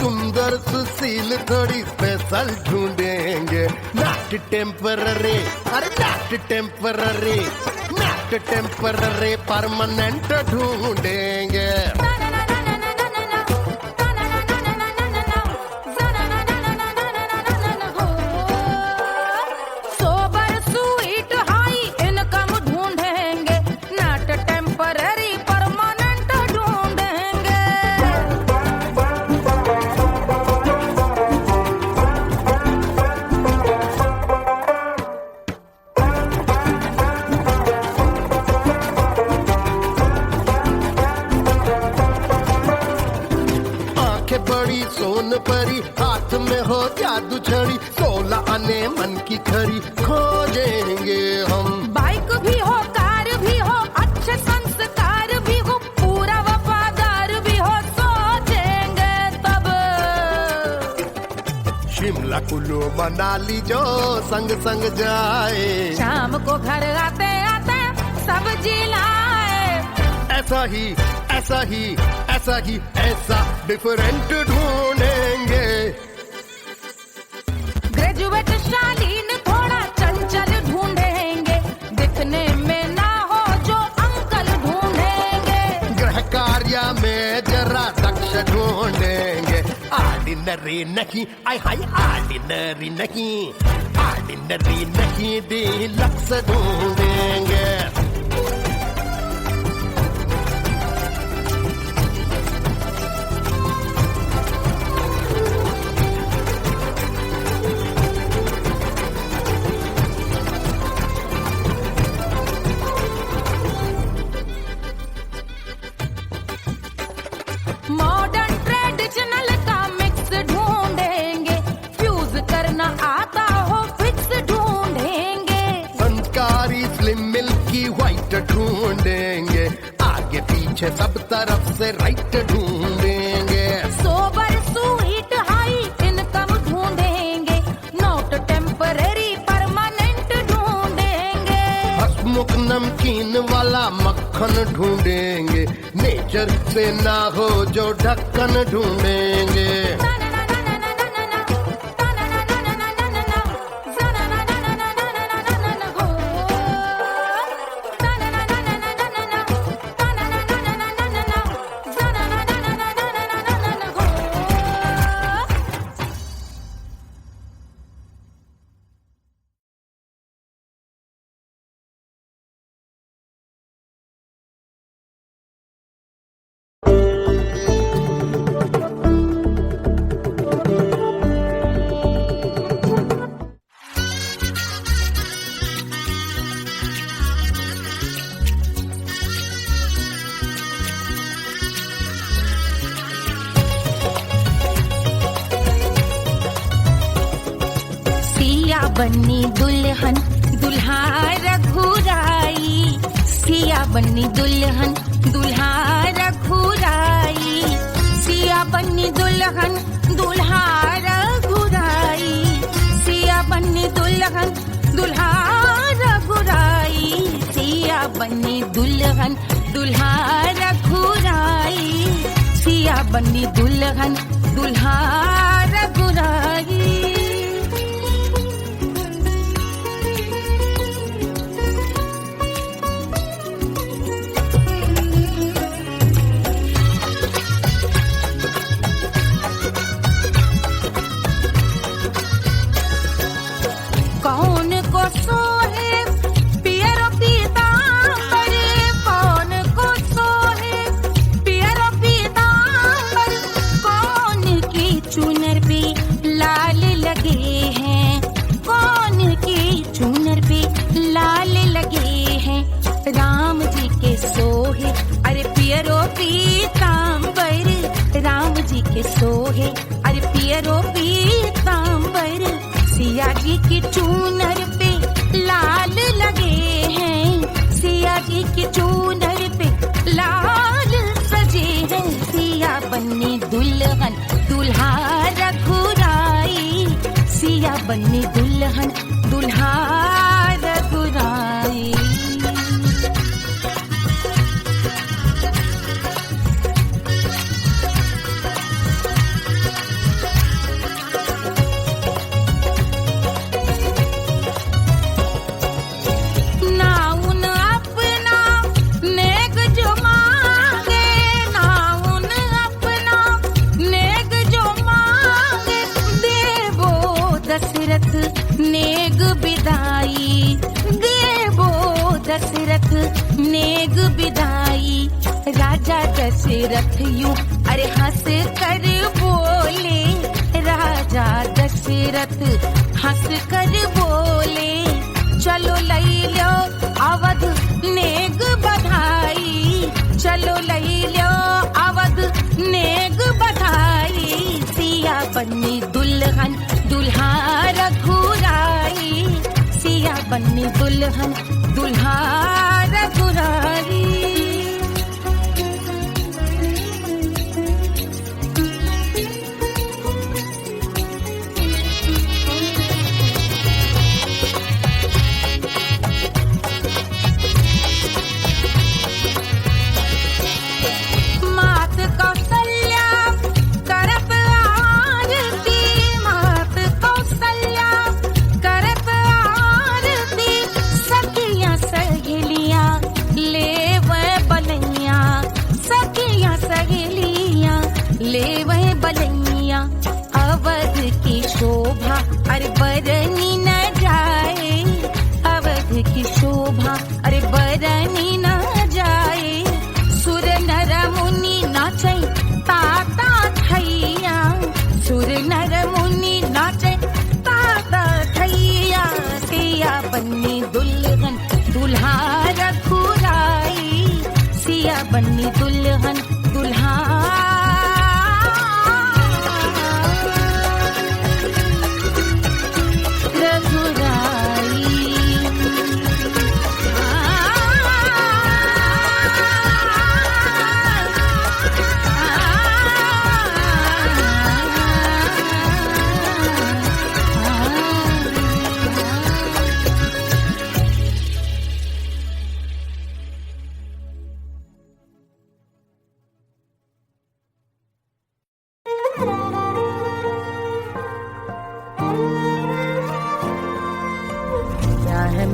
सुंदर सुशील थोड़ी स्पेशल ढूंढेंगे, नॉट टेम्पररी, अरे not temporary, not temporary, permanent ढूंढेंगे। बड़ी सोन परी, हाथ में हो जादू छड़ी, 16 आने मन की खरी खोजेंगे हम। बाइक भी हो, कार भी हो, अच्छे संस्कार भी हो, पूरा वफादार भी हो, सोचेंगे तब। शिमला कुल्लू मनाली जो संग संग जाए, शाम को घर आते आते सब्जी लाए। ऐसा ही ऐसा ही ऐसा ही ऐसा डिफरेंट ढूंढेंगे। ग्रेजुएट शालीन थोड़ा चंचल ढूंढेंगे, दिखने में ना हो जो अंकल ढूंढेंगे। गृह कार्य में जरा दक्ष ढूंढेंगे, ऑर्डिनरी नहीं, आय हाय ऑर्डिनरी नहीं, ऑर्डिनरी नहीं, डीलक्स ढूंढेंगे। मॉडर्न ट्रेडिशनल का मिक्स ढूंढेंगे, फ्यूज करना आता हो फिक्स ढूंढेंगे। संस्कारी स्लिम मिल्की व्हाइट ढूंढेंगे, आगे पीछे सब तरफ से राइट ढूंढेंगे। सोबर स्वीट हाई इनकम ढूंढेंगे, नॉट टेम्पररी परमानेंट ढूंढेंगे। हसमुख नमकीन वाला मक्खन ढूंढेंगे, नेचर से ना हो जो ढक्कन ढूंढेंगे। बन्नी दुल्हन दुल्हा रघुराई, सिया बन्नी दुल्हन दुल्हा रघुराई, सिया बन्नी दुल्हन दुल्हा रघुराई, सिया बन्नी दुल्हन दुल्हा रघुराई, सिया बन्नी दुल्हन दुल्हा रघुराई, सिया बन्नी दुल्हन दुल्हा रघुराई। कौन को सोहे पियरो पीतांबर, कौन को सोहे पियरो पीतांबर, कौन की चुनर पे लाल लगे हैं, कौन की चुनर पे लाल लगे हैं। राम जी के सोहे अरे पियरो पीतांबर, राम जी के सोहे अरे पियरो पीतांबर, सिया जी की चूनर पे लाल लगे हैं, सिया जी की चूनर पे लाल सजे हैं। सिया बन्नी दुल्हन दुल्हा रघुराई, सिया बन्नी दुल्हन दुल्हा रघुराई। दशरथ नेग विदाई, राजा दशरथ यूं अरे हंस कर बोले, राजा दशरथ हंस कर बोले, चलो लई लो अवध नेग बधाई, चलो लई लो अवध नेग बधाई, सिया बन्नी दुल्हन दुल्हा रघुराई, सिया बन्नी दुल्हन दुल्हा रघुराई। अवध की शोभा अरे बरनी न जाए, अवध की शोभा अरे बरनी न जाए, सुर नर मुनि नाचे ताता थैया, सुर नर मुनि नाचे ताता थैया, सिया बन्नी दुल्हन दुल्हा रघुराई, सिया बन्नी दुल्हन दुल्हा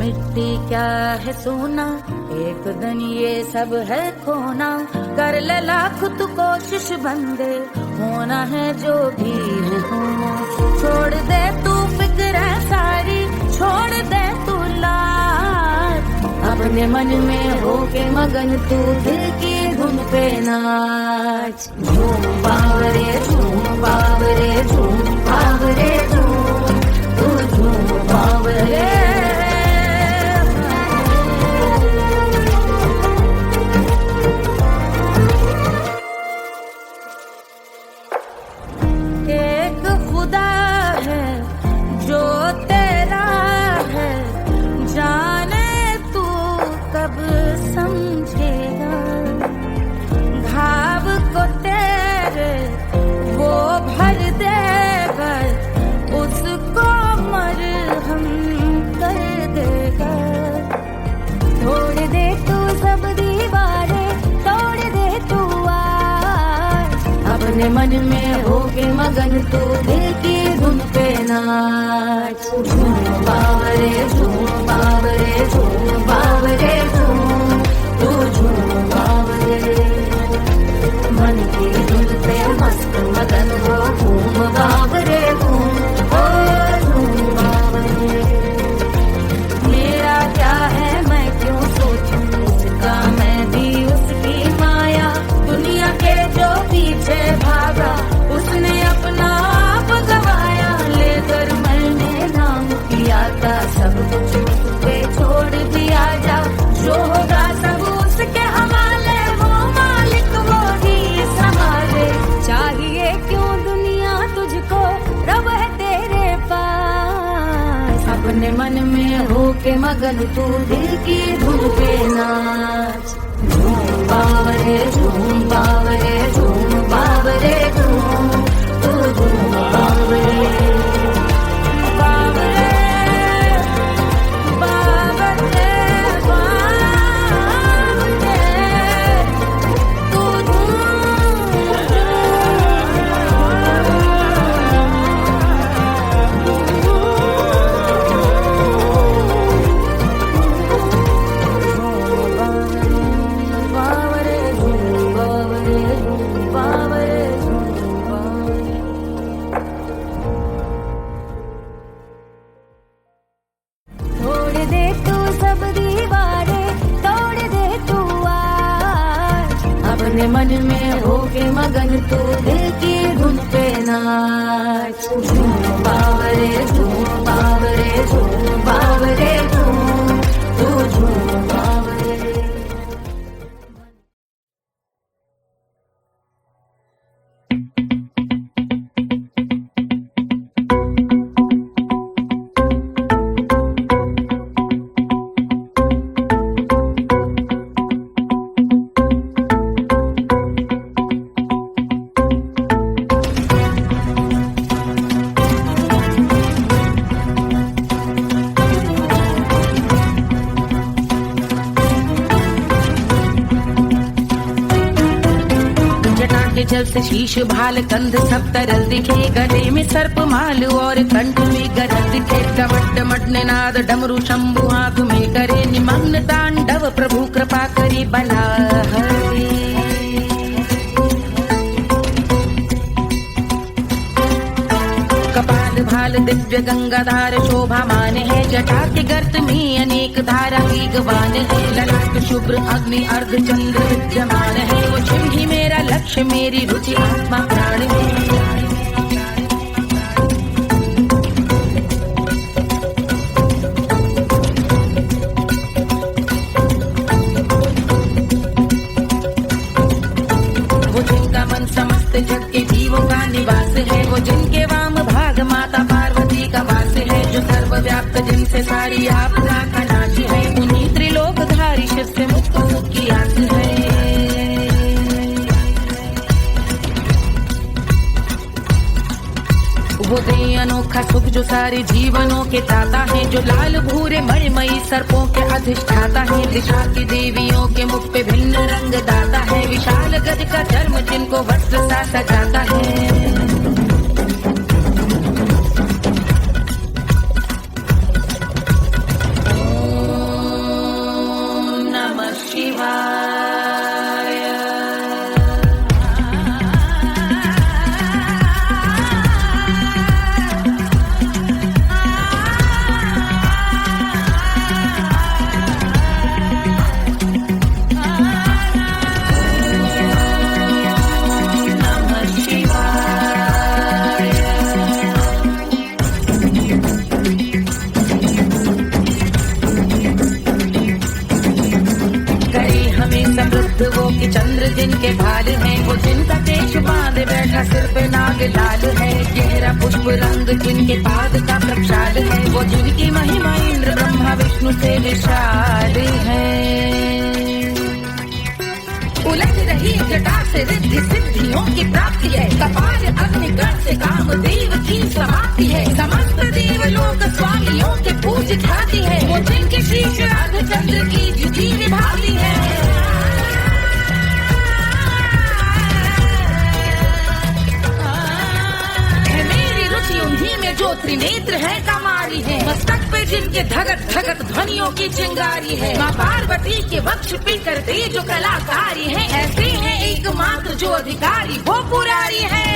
मिट्टी क्या है सोना, एक दिन ये सब है खोना, कर ले लाख तू कोशिश बंदे, होना है जो भी है होना, छोड़ दे तू फिक्र सारी, छोड़ दे तू लाज, अपने मन में होके मगन तू दिल की धुन पे नाच, झूम बावरे झूम बावरे झूम बावरे झूम, तू झूम बावरे। मन में होके मगन तू दिल की धुन पे नाच, झूम बावरे झूम बावरे झूम बावरे झूम, तू झूम बावरे, मन की धुन पे मस्त मगन हो घूम बावरे घूम, ओ झूम बावरे। मेरा क्या है मैं क्यों सोचूं उसका, मैं भी उसकी माया, दुनिया के जो पीछे भागा उसने अपना आप गवाया, लेकर मैंने नाम किया था सब कुछ उस पे छोड़ दिया, जा जो होगा सब उसके हवाले, वो मालिक वो ही संभाले, चाहिए क्यों दुनिया तुझको, रब है तेरे पास, अपने मन में होके मगन तू दिल की धुन पे नाच, झूम बावरे झूम बावरे झूम बावरे झूम, तू झूम बावरे बावरे बावरे बावरे, तू बावरे झूम बावरे झूम बावरे झूम मस्त शीश भाल कंध सब तरल दिखे, गले में सर्प माल और कंठ में गरज दिखे। डमट डमट निनाद डमरू शंभु आंख में करे निमग्न तांडव, प्रभु कृपा करे बला हरे। कपाल भाल दिव्य गंगाधार शोभामान है, जटा के गर्त में अनेक धारा वेगवान है। ललाट शुभ्र अग्नि अर्ध चंद्र विद्यमान है, वो शिव ही मेरा लक्ष्य मेरी रुचि आत्मा प्राण है। वो जिनका मन समस्त जग के जीवों का निवास है, वो जिनके वाम भाग माता पार्वती का वास है। जो सर्वव्याप्त जिनसे सारी आपदा का नाश है, उन्हीं त्रिलोकधारी शिव से मुक्त सुख की आस है। वो दे अनोखा सुख जो सारे जीवनों के दाता है, जो लाल भूरे मणिमयी सर्पों के अधिष्ठाता है। दिशा की देवियों के मुख पे भिन्न रंग दाता है, विशाल गज का धर्म जिनको वस्त्र सा सजाता है। वो कि चंद्र जिनके भाल है, वो जिनका केश बांधे बैठा सिर पे नाग लाल है। गहरा पुष्प रंग जिनके पाद का प्रक्षाल है, वो जिनकी महिमा इंद्र ब्रह्मा विष्णु से विशाल है। उलझ रही जटा से रिद्धि सिद्धियों की प्राप्ति है, कपाल अग्निगण से कामदेव की समाप्ति है। समस्त देवलोक स्वामियों के पूज ख्याति है, वो जिनके शीश अर्ध चंद्र की जुटी विभाती है। उन्हीं में जो त्रिनेत्र है कमारी है, मस्तक पे जिनके धगत धगत ध्वनियों की चिंगारी है। माँ पार्वती के वक्ष पे करते जो कलाकारी है, ऐसे हैं एकमात्र जो अधिकारी वो पुरारी है।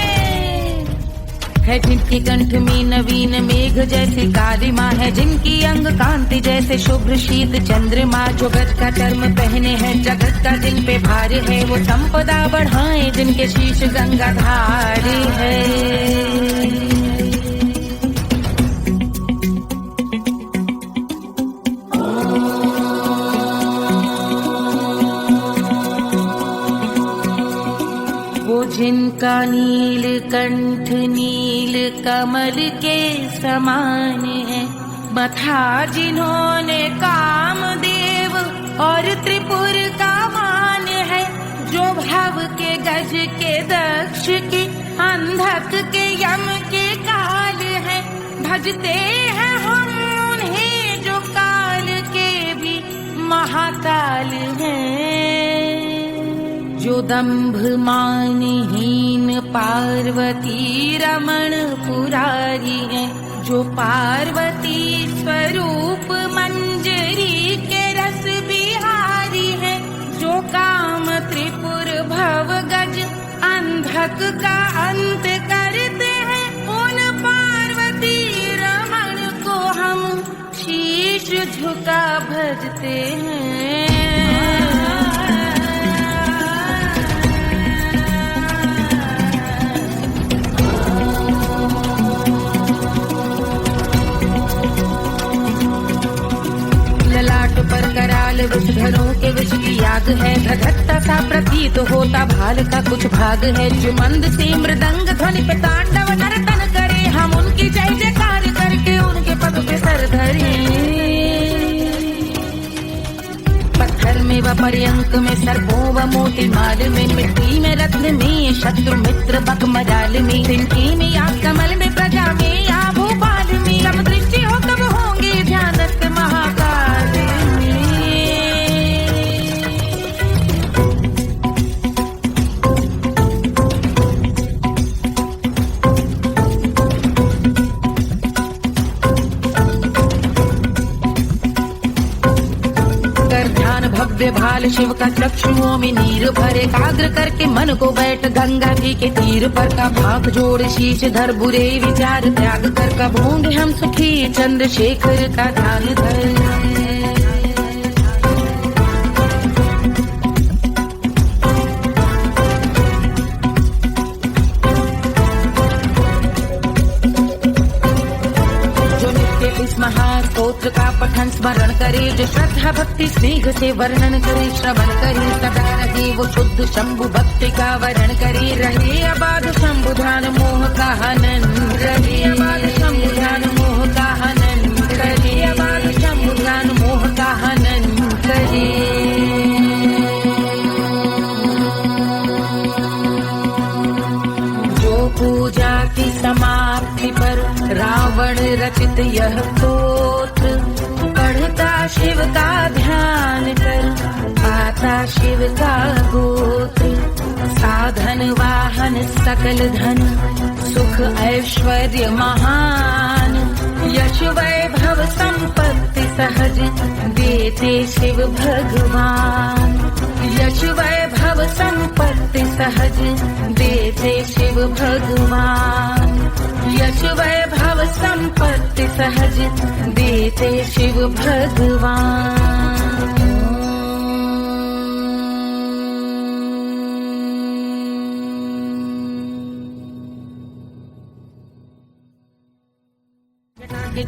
जिनके कंठ में नवीन मेघ जैसे कालिमा है, जिनकी अंग कांति जैसे शुभ्र शीत चंद्रमा। जो गज का चर्म पहने हैं जगत का जिन पे भार है, वो संपदा बढ़ाए जिनके शीश गंगाधार है। जिनका नील कंठ नील कमल के समान है, मथा जिन्होंने कामदेव और त्रिपुर का मान है। जो भव के गज के दक्ष के अंधक के यम के काल है, भजते हैं हम उन्हें जो काल के भी महाकाल हैं। जो दंभ मानहीन पार्वती रमण पुरारी है, जो पार्वती स्वरूप मंजरी के रस बिहारी है। जो काम त्रिपुर भव गज अंधक का अंत करते हैं, उन पार्वती रमण को हम शीश झुका भजते हैं। पर कराल विषधरों के विष की याद है, धधकता सा प्रतीत होता भाल का कुछ भाग है। जो मंद से मृदंग ध्वनि पे तांडव नर्तन करे, हम उनकी जय जयकार करके उनके पद पे सर धरे। पत्थर में व पर्यंक में सर्पों व मोती माल में, मिट्टी में रत्न में शत्रु मित्र बक मजाल में, तिनके में या कमल में प्रजा में या भोपाल में। जब दृष्टि हो तब होंगे ध्यानस्थ महाकाल। दिव्य भाल शिव का चक्षुओं में नीर भरे एकाग्र करके मन को बैठ गंगा जी के तीर पर का भाग जोड़ शीश धर बुरे विचार त्याग कर कब होंगे हम सुखी चंद्रशेखर का ध्यान धर। इस महास्तोत्र का पठन स्मरण करे जो श्रद्धा भक्ति स्नेह से वर्णन करे श्रवण करे सदा रहे वो शुद्ध शंभु भक्ति का वर्ण करे रहे अबाध शंभु ध्यान मोह का हनन रहे अबाध शंभु ध्यान मोह का हनन करे अबाध शंभु ध्यान मोह का हनन करे। पूजा की समाप्ति पर रावण रचित यह स्तोत्र पढ़ता शिव का ध्यान कर पाता शिव का गोत्र साधन वाहन सकल धन सुख ऐश्वर्य महान यश वैभव संपत्ति सहज देते शिव भगवान यश वैभव संपत्ति सहज देते शिव भगवान यश वैभव संपत्ति सहज देते शिव भगवान।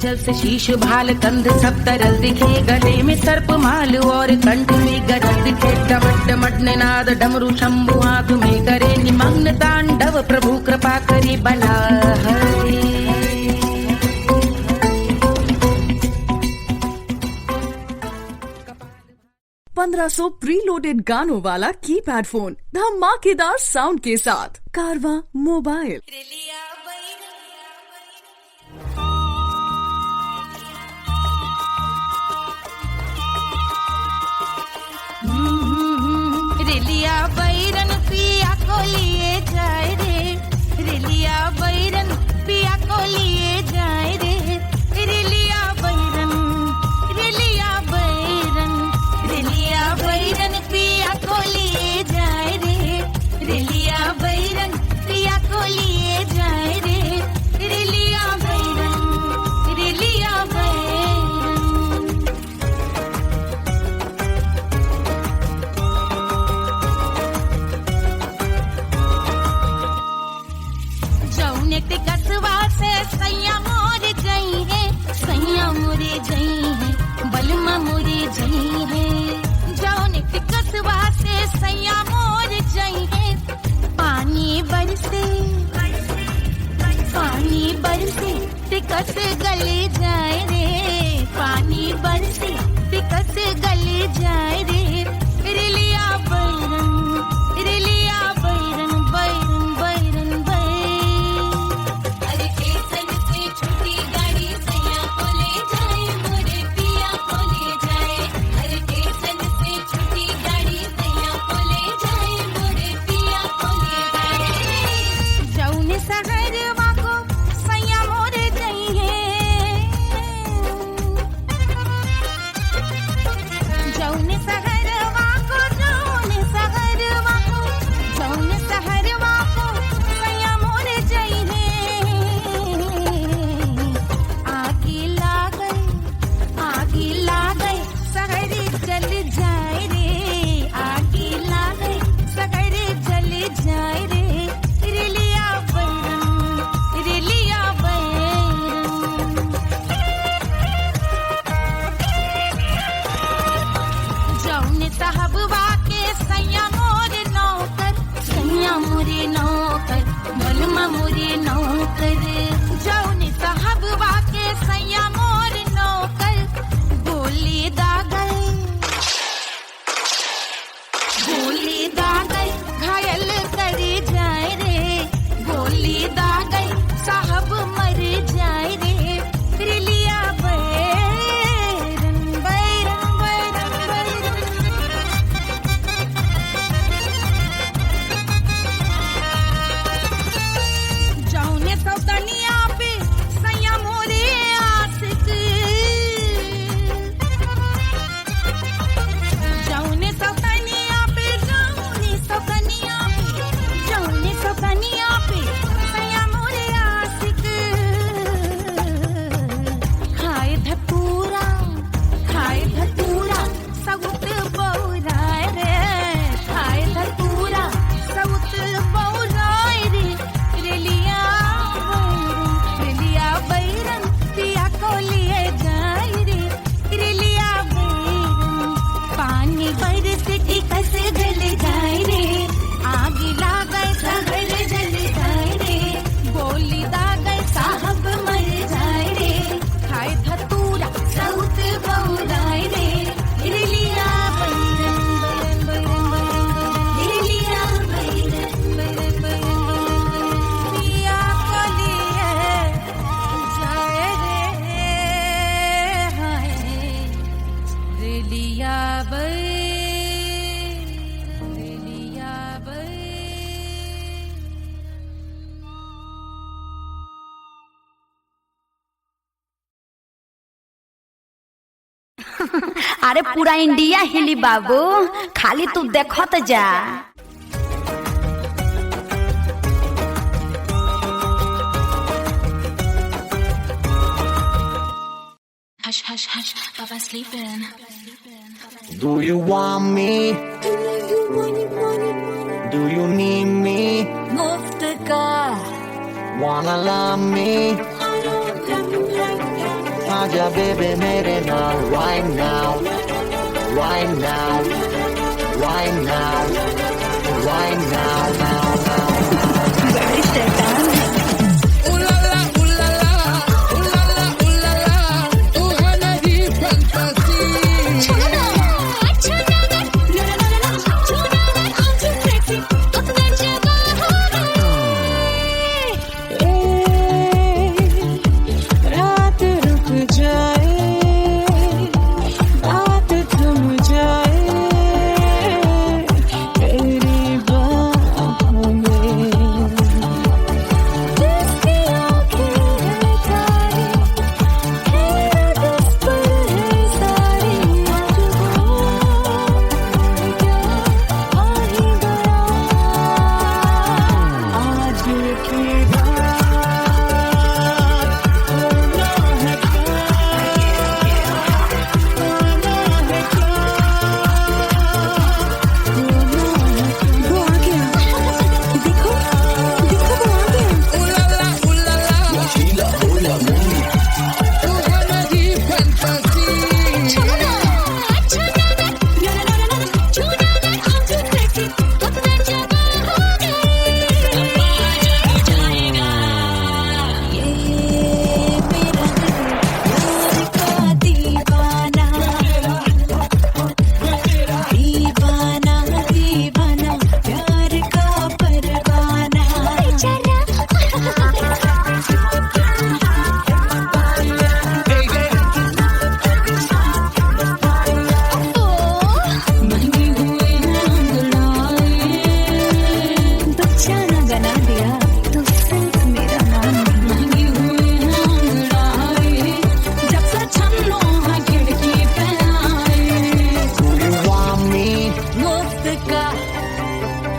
जल से शीश भाल कंध सब तरल दिखे गले में सर्प माल और कंठ में गरज दिखे डमट डमट निनाद डमरू शंभु हाथ में करे निमग्न तांडव प्रभु कृपा करे बला हरे। 1500 प्रीलोडेड गानों वाला कीपैड फोन धमाकेदार साउंड के साथ कारवा मोबाइल। रिलिया बैरन पिया को लिए जाए रे रिलिया बैरन पिया को लिए जाए रे रिलिया बैरन रिलिया बैरन रिलिया बैरन पिया को लिए जाए रे रिलिया बैरन पिया को लिए जाए रे रिलिया बैरन रिलिया बैरन। कसवा से सैया मोरे जई है सैया मोरे जई है बलमा मोरे जई है जौन कसवा से सैया मोरे जई है पानी बरसे टिकस गले जाए रे पानी बरसे टिकस गले जाए रे रिलिया बैरन रिलिया बैरन बैरन बैरन अरे पूरा इंडिया हिली बाबू, खाली तू देखत जा। Hush, hush, hush, Papa's sleeping. Do you want me? Do you need me? मुफ्त का Wanna love me? आजा baby मेरे नाल right now, right now, right now, right now, now, now. बड़ी शैतान है।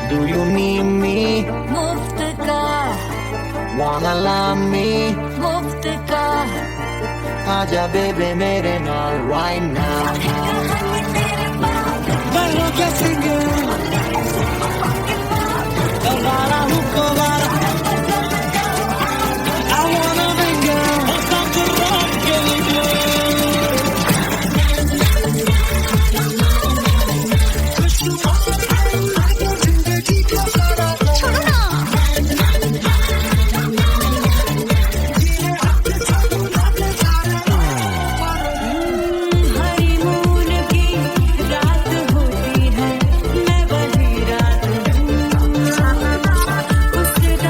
Do you need me? मुफ्त का Wanna love me? मुफ्त का आजा baby मेरे नाल right now. उसके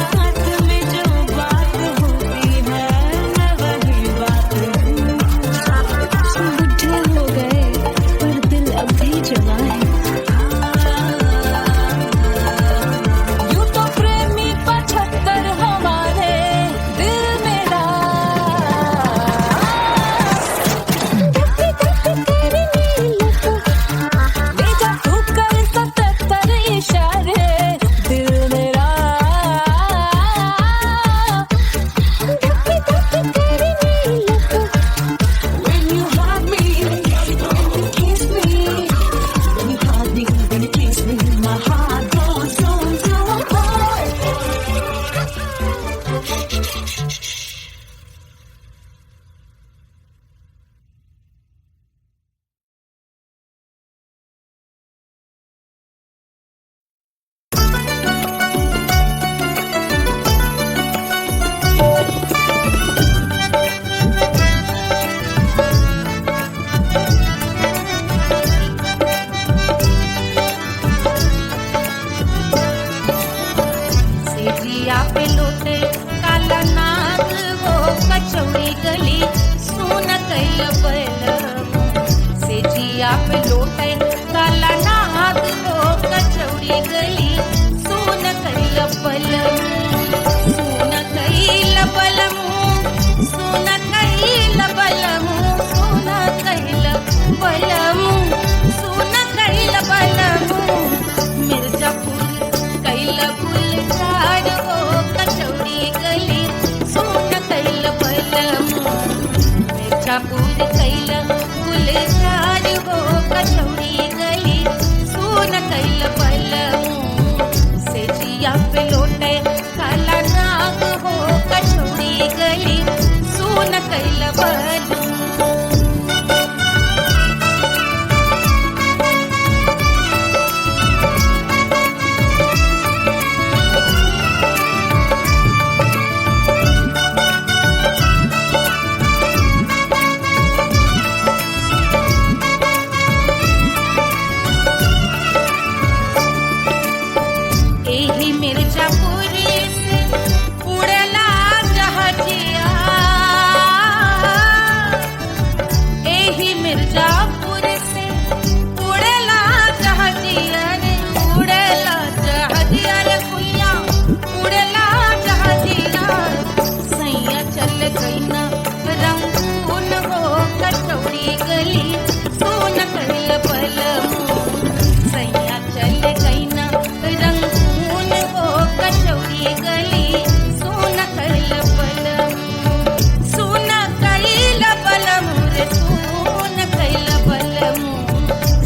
मिर्जापुर कैल गुलजार हो कचौड़ी गली सुन कैल बलमू से जिया पे लोटे काला नाग हो कचौड़ी गली सुन कैल बलमू। एही मिर्जापुर से उड़ला जहाजिया, एही मिर्जापुर से उड़ला जहाजिया रे उड़ला जहाजिया रे कुइया उड़ला जहाजिया। सैया चल गई ना रंगून हो कचौड़ी गली सुन कैल बलमू। सैया चल गई ना रंगून हो कचौड़ी गली सुन कैल बलमू। सुन कैल बलमू रे सुन कैल बलमू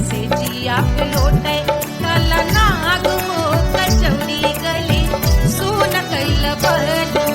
से जिया पे लोटे काला नाग हो कचौड़ी गली सुन कैल बलमू।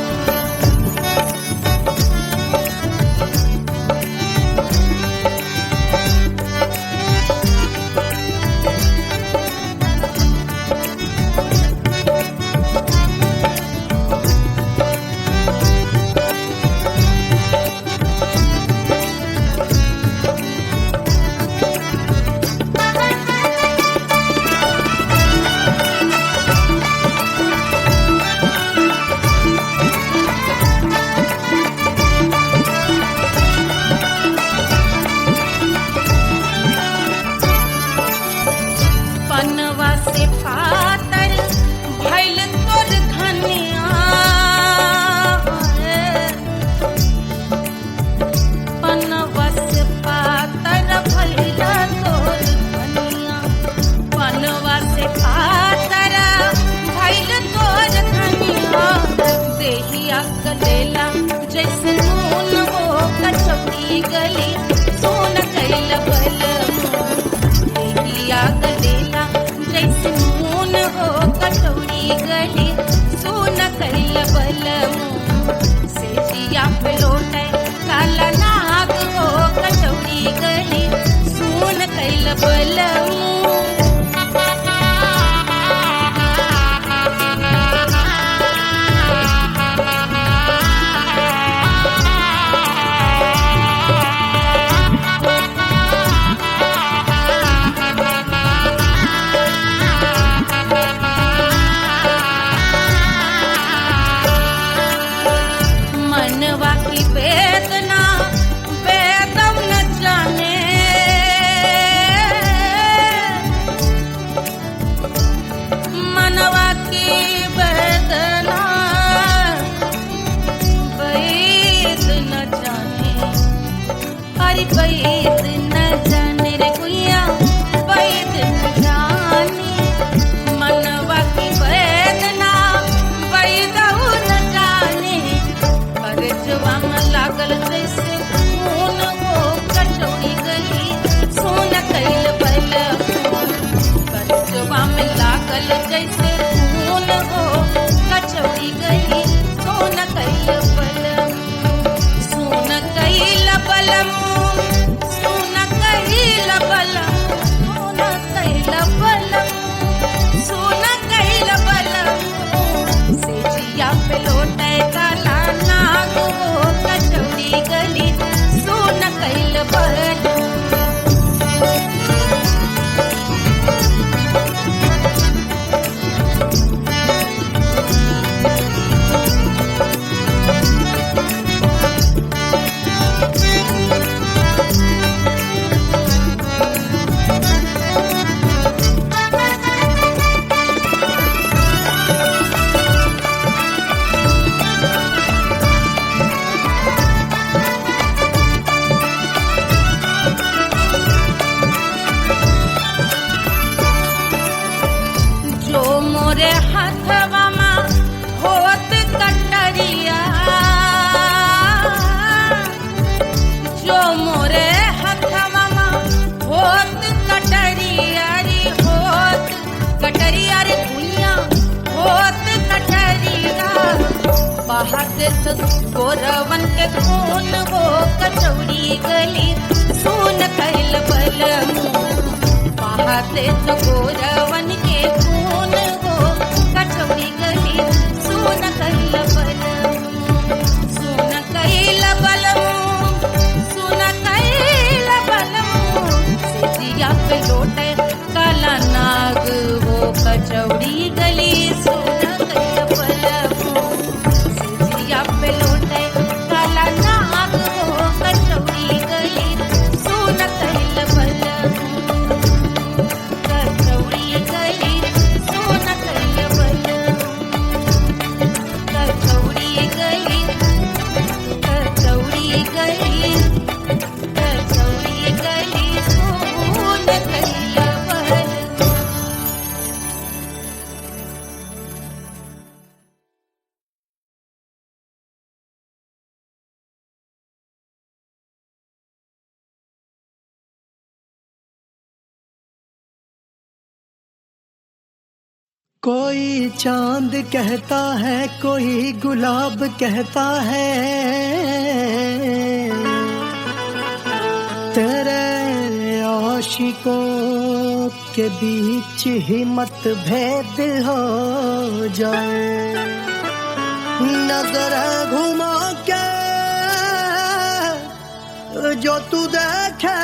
पनवा से पातर भइल तोर धनिया, पनवा से पातर भइल तोर धनिया, पनवा से पातर भइल तोर धनिया। देहिया गलेला जैसे नून हो कचौड़ी गली सुन कैल बलमू। देहिया गलेला जैसे नून हो कचौड़ी गली सुन कैल बलमू से जिया पे लोटे काला नाग हो कचौड़ी गली सुन कैल बलमू। मनवा की वेदना वेदम न जाने, मनवा की वेदना वैद न जाने। अरे वैद न जाने रे कुइया वैद न जाने। मनवा की वेदना वैद न जाने। परजवा में लागल जैसे खून हो कचौड़ी गली सुन कैल बलमू। परजवा में लागल जैसे खून हो कचौड़ी गली सुन कैल बलमू। सुन कैल बलमू सुन कैल बलमू सुन कैल बलमू सुन कैल बलमू से जिया पे लोटे काला नाग हो कचौड़ी गली सुन कैल बलमू। बहाते तो गोरवन के खून वो कचौड़ी गली सोन कैल बलमू बहाते तो गोरवन के खून वो कचौड़ी गली सोन कैल बलमू सोन कैल बलमू सोन कैल बलमू सिजिया पे लोटे काला नाग वो कचौड़ी गली सोन कैल बलमू सिजिया पे लोटे काला नाग वो कचौड़ी गली सोन कैल बलमू कचौड़ी गली सोन कैल बलमू कचौड़ी गली कचौड़ी गली कचौड़ी गली सोन कैल बलमू। कोई चांद कहता है कोई गुलाब कहता है तेरे आशिकों के बीच ही मतभेद हो जाए नजर घुमा के जो तू देखे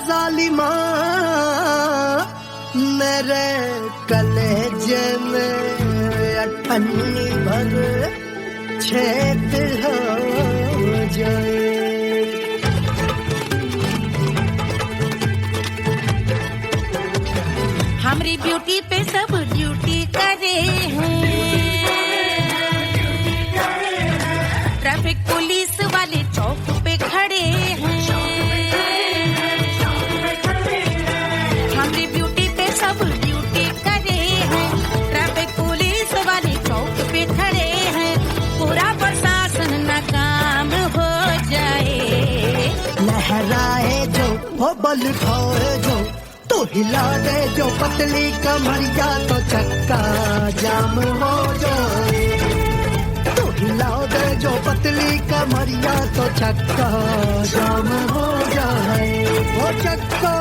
जालिमा मेरे कलेजे में अठन्नी भर छेद हो जाए हमारी ब्यूटी पे सब ड्यूटी करे हैं ट्रैफिक पुलिस वाले चौक पे खड़े हैं हमारी ब्यूटी पे सब ड्यूटी करे हैं ट्रैफिक पुलिस वाले चौक पे खड़े हैं पूरा प्रशासन नाकाम हो जाए लहराए जो वो बल खाए जो तो हिला दे जो पतली कमरिया तो चक्का जाम हो जाए तो हिला दे जो पतली कमरिया तो चक्का जाम हो जाए वो चक्का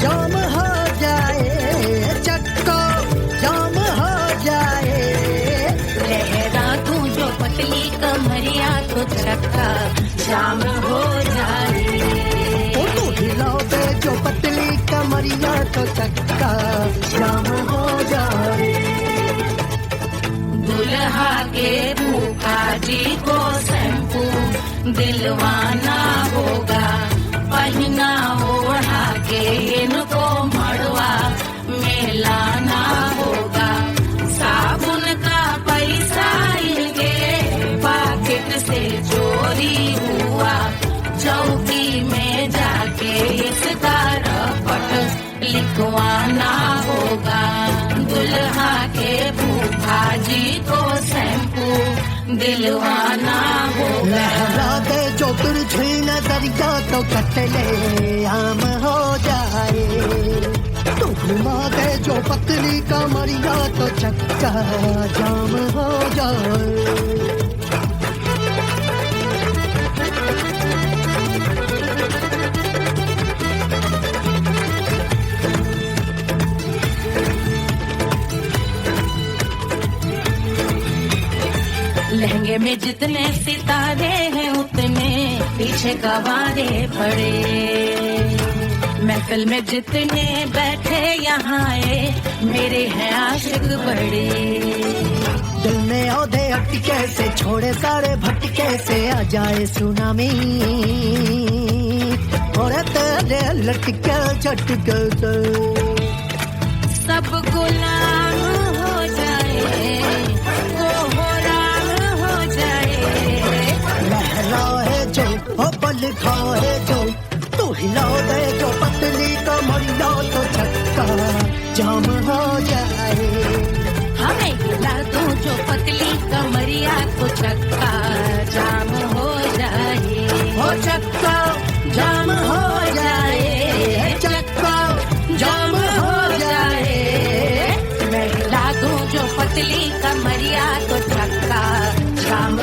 जाम हो जाए चक्का जाम हो जाए लहरा तू जो पतली कमरिया तो चक्का जाम हो जाए वो तो हिला दे जो पतली कमरिया तो चक्का जाम हो जाए दुल्हा के फूफा जी को शैम्पू दिलवाना होगा पहना ओढ़ा के इनको मड़वा में लाना होगा साबुन का पैसा इनके पाकिट से चोरी हुआ चौकी में जाके इसका रपट लिखवाना होगा दुल्हा के फूफा जी को शैम्पू दिलवाना होगा लहरा दे जो तुरझी नजरिया तो कटले आम हो जाए तू घुमा दे जो पतली कमरिया तो चक्का जाम हो जाए लहंगे में जितने सितारे हैं उतने पीछे गवारे पड़े महफिल में जितने बैठे यहाँ आए मेरे हैं आशिक बड़े दिल में औधे अटके से छोड़े सारे भटके से आ जाए सुनामी और तेरे लटके झटके से सब गुलाम हो जाए वो राम हो जाए लहराए जो हो बल खाए जो तू हिला दे जो पतली कमरिया तो चक्का जाम हो जाए हमें हिला दो जो पतली कमरिया तो चक्का जाम हो जाए हो चक्का जाम हो जाए चक्का जाम हो जाए मैं हिला दूं जो पतली कमरिया तो चक्का जाम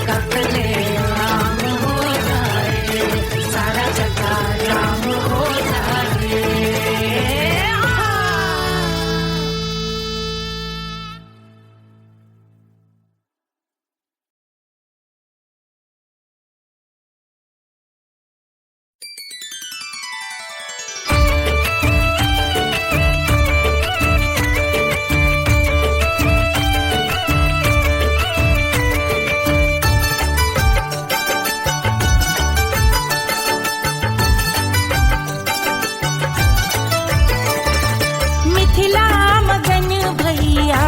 कपले राम हो जाए, सारा चक्का जाम हो जाए। मिथिला मगन भैया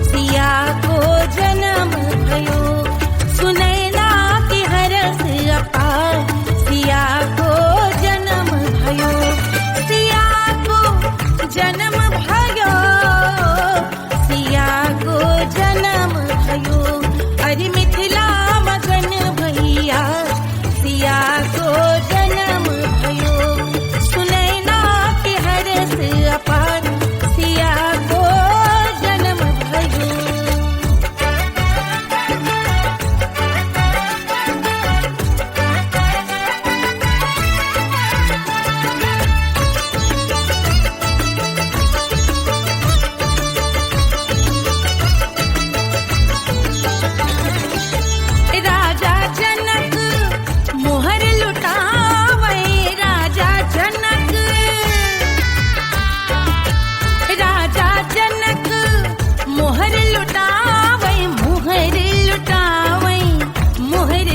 सिया को जन्म भयो, सुनैना की हरस अपार सिया को जन्म भयो, सिया को जन्म भयो, सिया को जन्म भयो। अरे मिथिला मगन भैया सिया को जन्म भयो, सुनैना की हरस अपार सिया को जन्म भयो। राजा जनक मोहर लुटावे, राजा जनक, राजा जनक मोहर लुटावे, मोहर लुटावे, मोहर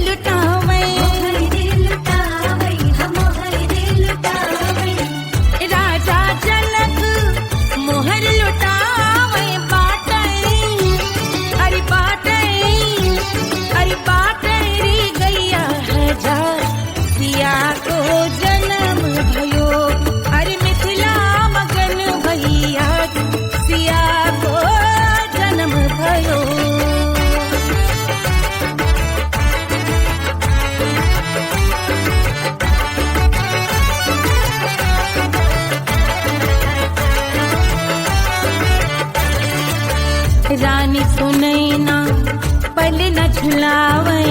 लुटावे, राजा जनक मोहर लुटावे, बाटे अरे बाटे अरे बाटे रे गैया हजार सिया को जन्म भयो। अरे मिथिला मगन भैया सिया को जन्म भयो। रानी सुनैना पल न झुलावे,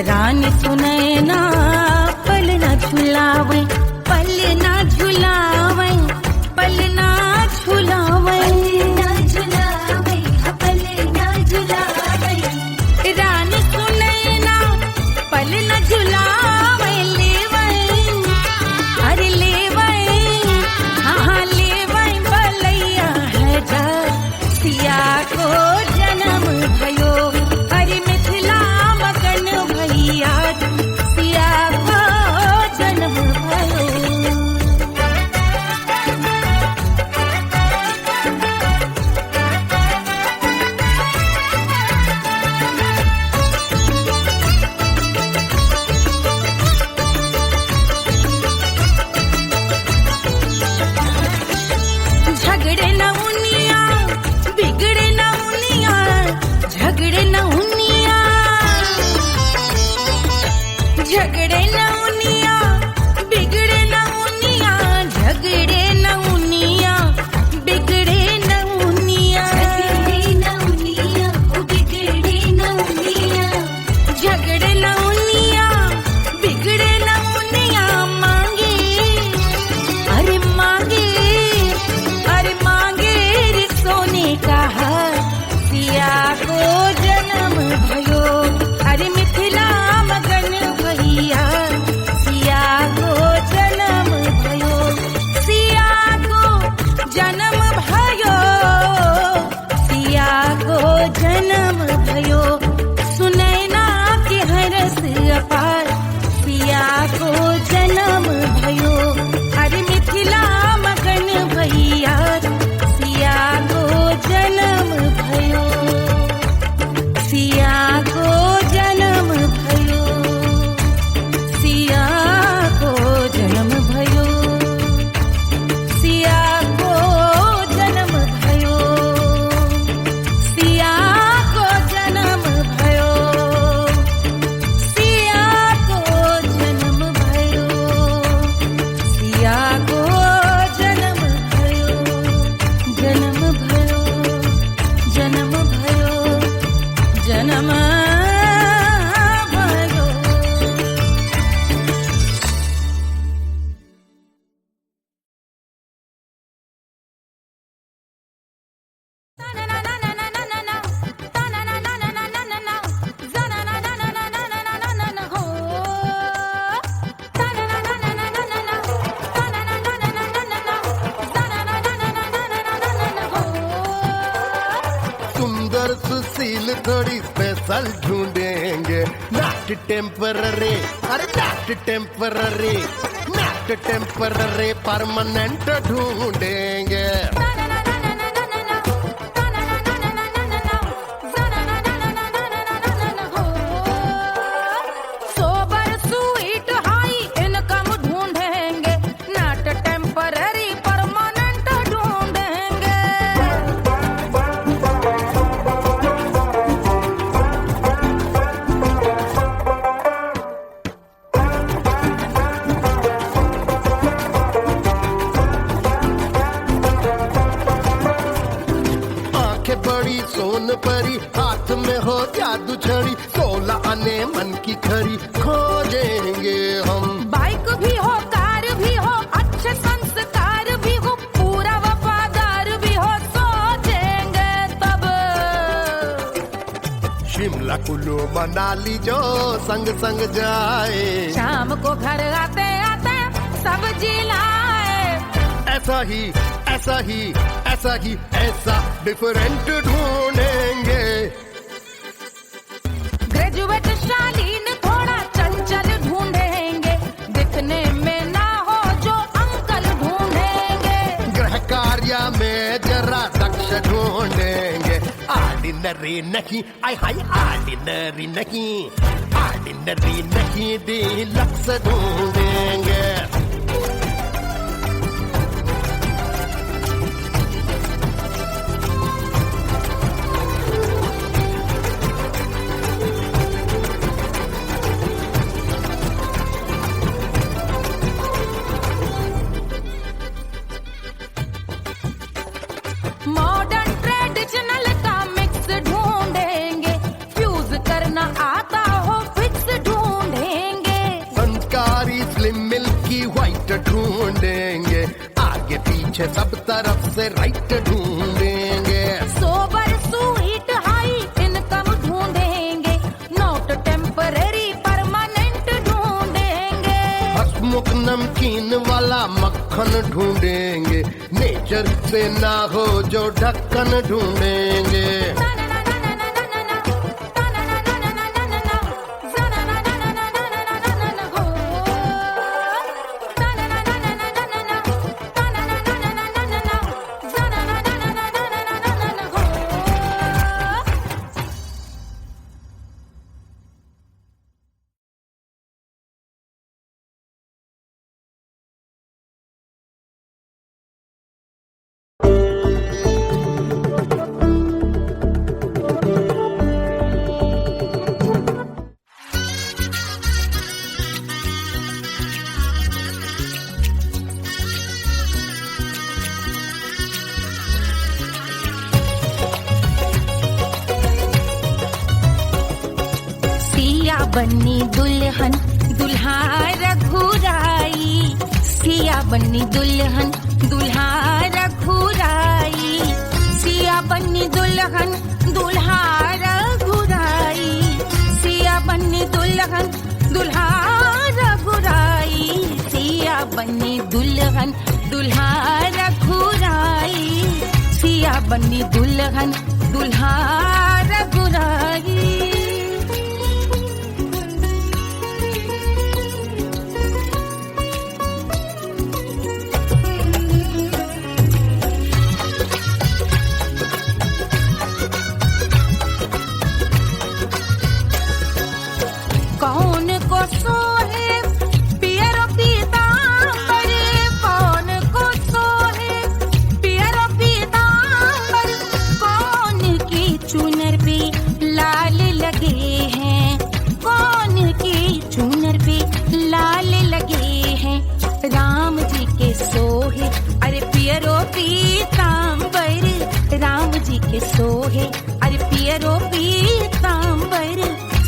रानी सुनैना पल न झुलावे, पल न झुलावे, पल न झुलावे, पल न झुलावे। रानी सुनैना पल न झुलावे, लेवे अरे लेवे, हाँ लेवे बलैया हजार सिया को जन्म भयो। अरे मिथिला मगन भैया सिया थोड़ी स्पेशल ढूंढेंगे, नॉट टेम्पररी, अरे not temporary, not temporary, permanent ढूंढेंगे। बड़ी सोन परी, हाथ में हो जादू छड़ी, 16 आने मन की खरी खोजेंगे हम। बाइक भी हो, कार भी हो, अच्छे संस्कार भी हो, पूरा वफादार भी हो, सोचेंगे तब। शिमला कुल्लू मनाली जो संग संग जाए, शाम को घर आते आते सब्जी लाए। ऐसा ही ऐसा ही ऐसा ही ऐसा डिफरेंट ढूंढेंगे। ग्रेजुएट शालीन थोड़ा चंचल ढूंढेंगे, दिखने में ना हो जो अंकल ढूंढेंगे। गृह कार्य में जरा दक्ष ढूंढेंगे, ऑर्डिनरी नहीं, आई हाय ऑर्डिनरी नहीं, ऑर्डिनरी नहीं, डीलक्स ढूंढेंगे। मॉडर्न ट्रेडिशनल का मिक्स ढूंढेंगे, फ्यूज करना आता हो फिक्स ढूंढेंगे। संस्कारी स्लिम मिल्की व्हाइट ढूंढेंगे, आगे पीछे सब तरफ से राइट ढूंढेंगे। सोबर स्वीट हाई इनकम ढूंढेंगे, नॉट टेम्पररी परमानेंट ढूंढेंगे। हसमुख नमकीन वाला मक्खन ढूंढेंगे, नेचर से ना हो जो ढक्कन ढूंढेंगे। बन्नी दुल्हन दुल्हा रघुराई, सिया बन्नी दुल्हन दुल्हा रघुराई, सिया बन्नी दुल्हन दुल्हा रघुराई, सिया बन्नी दुल्हन दुल्हा रघुराई, सिया बन्नी दुल्हन दुल्हा रघुराई, सिया बन्नी दुल्हन दुल्हा रघुराई। कौन को सोहे पियरो पीतांबर, कौन को सोहे पियरो पीतांबर, कौन की चुनर पे लाल लगे हैं, कौन की चुनर पे लाल लगे हैं। राम जी के सोहे अरे पियरो पीतांबर, राम जी के सोहे अरे पियरो पीतांबर,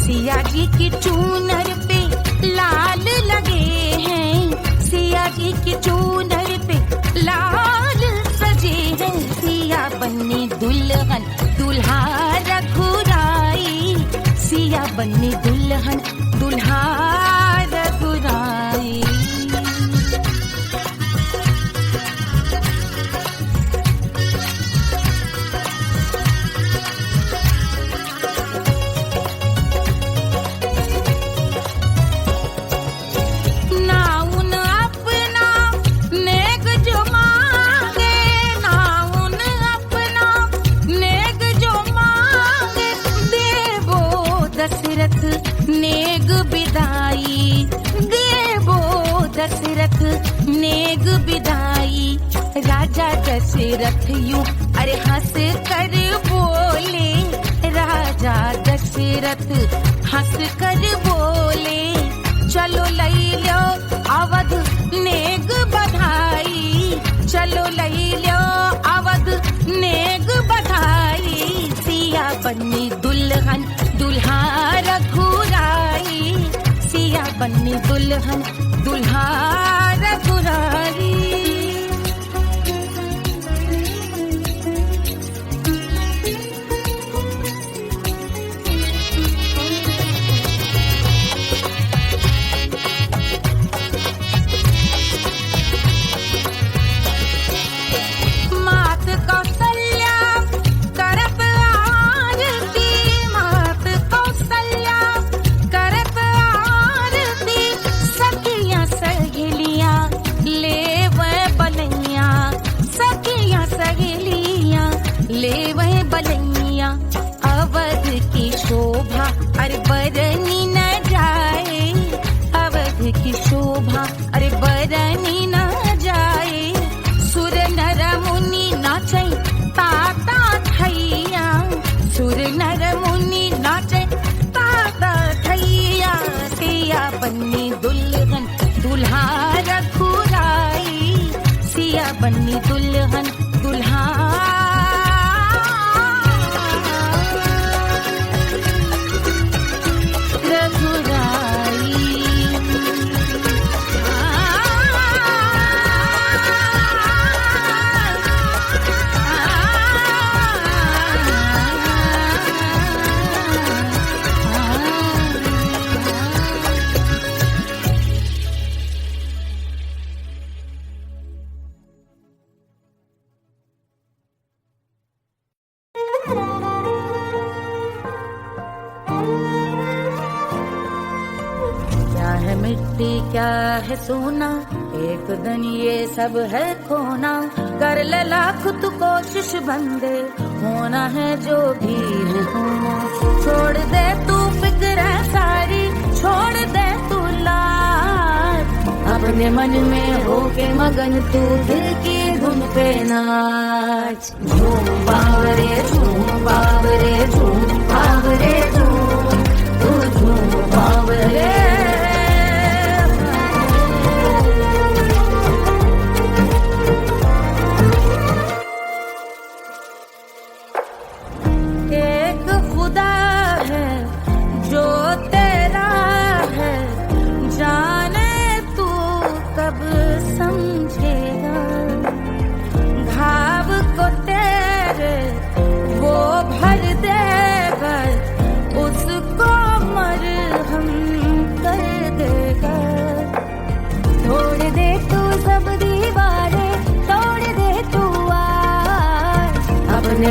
सिया जी की चूनर पे लाल लगे हैं, सिया जी की चूनर पे लाल सजे हैं। सिया बन्नी दुल्हन दुल्हा रघुराई, सिया बन्नी दुल्हन दुल्हा रघुराई। दशरथ नेग बिदाई, देवो दशरथ नेग बिदाई। राजा दशरथ यूं अरे हंस कर बोले, राजा दशरथ हंस कर बोले, चलो लई लो अवध नेग बधाई, चलो लई लो अवध नेग बधाई। सिया बन्नी दुल्हन दुल्हा रघुराई, सिया बन्नी दुल्हन दुल्हा रघुराई। अवध की शोभा अरे बरनी न जाए, अवध की शोभा अरे बरनी न जाए। सुर नर मुनि नाचे ताता थैया, सुर नर मुनि नाचे ताता थैया। सिया बन्नी दुल्हन दुल्हा रघुराई, सिया बन्नी दुल्हन दुल्हा मिट्टी क्या है सोना, एक दिन ये सब है खोना। कर ले लाख तू कोशिश बंदे, होना है जो भी है होना। छोड़ दे तू फिक्र सारी, छोड़ दे तू लाज, अपने मन में होके मगन तू दिल की धुन पे नाच। झूम बावरे झूम बावरे झूम बावरे झूम, तू झूम बावरे।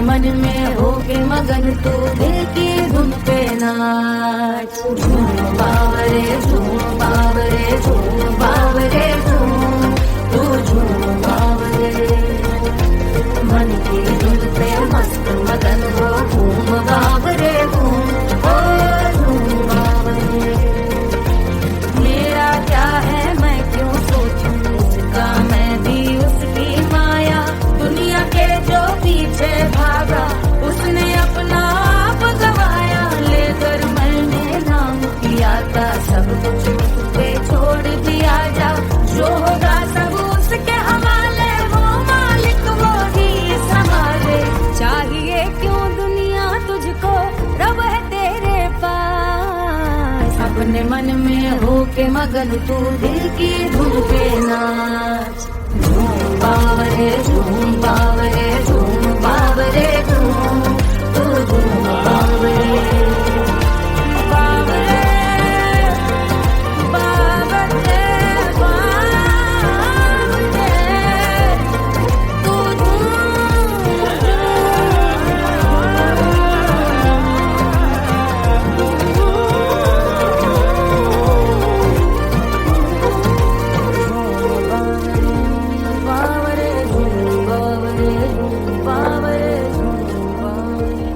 मन में होके मगन तू दिल की धुन पे नाच। झूम बावरे झूम बावरे झूम बावरे झूम, तू झूम बावरे। मन की धुन पे मस्त मगन हो घूम बावरे घूम, ओ झूम बावरे। मेरा क्या है मैं क्यों सोचूं, उसका मैं भी उसकी माया। दुनिया के जो पीछे भागा उसने अपना आप गवाया, लेकर मैंने नाम किया था सब कुछ पे छोड़ दिया। जा जो होगा सब उसके हवाले, वो मालिक वो ही संभाले। चाहिए क्यों दुनिया तुझको, रब है तेरे पास। अपने मन में होके मगन तू दिल की धुन पे नाच। झूम बावरे झूम बावरे झूम बावरे झूम, तू झूम बावरे। बावरे बावरे बावरे, तू बावरे।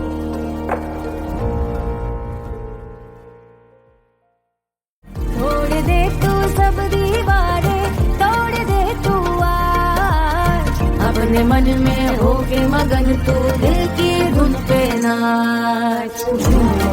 अपने मन में होके मगन तू दिल की धुन पे नाच। झूम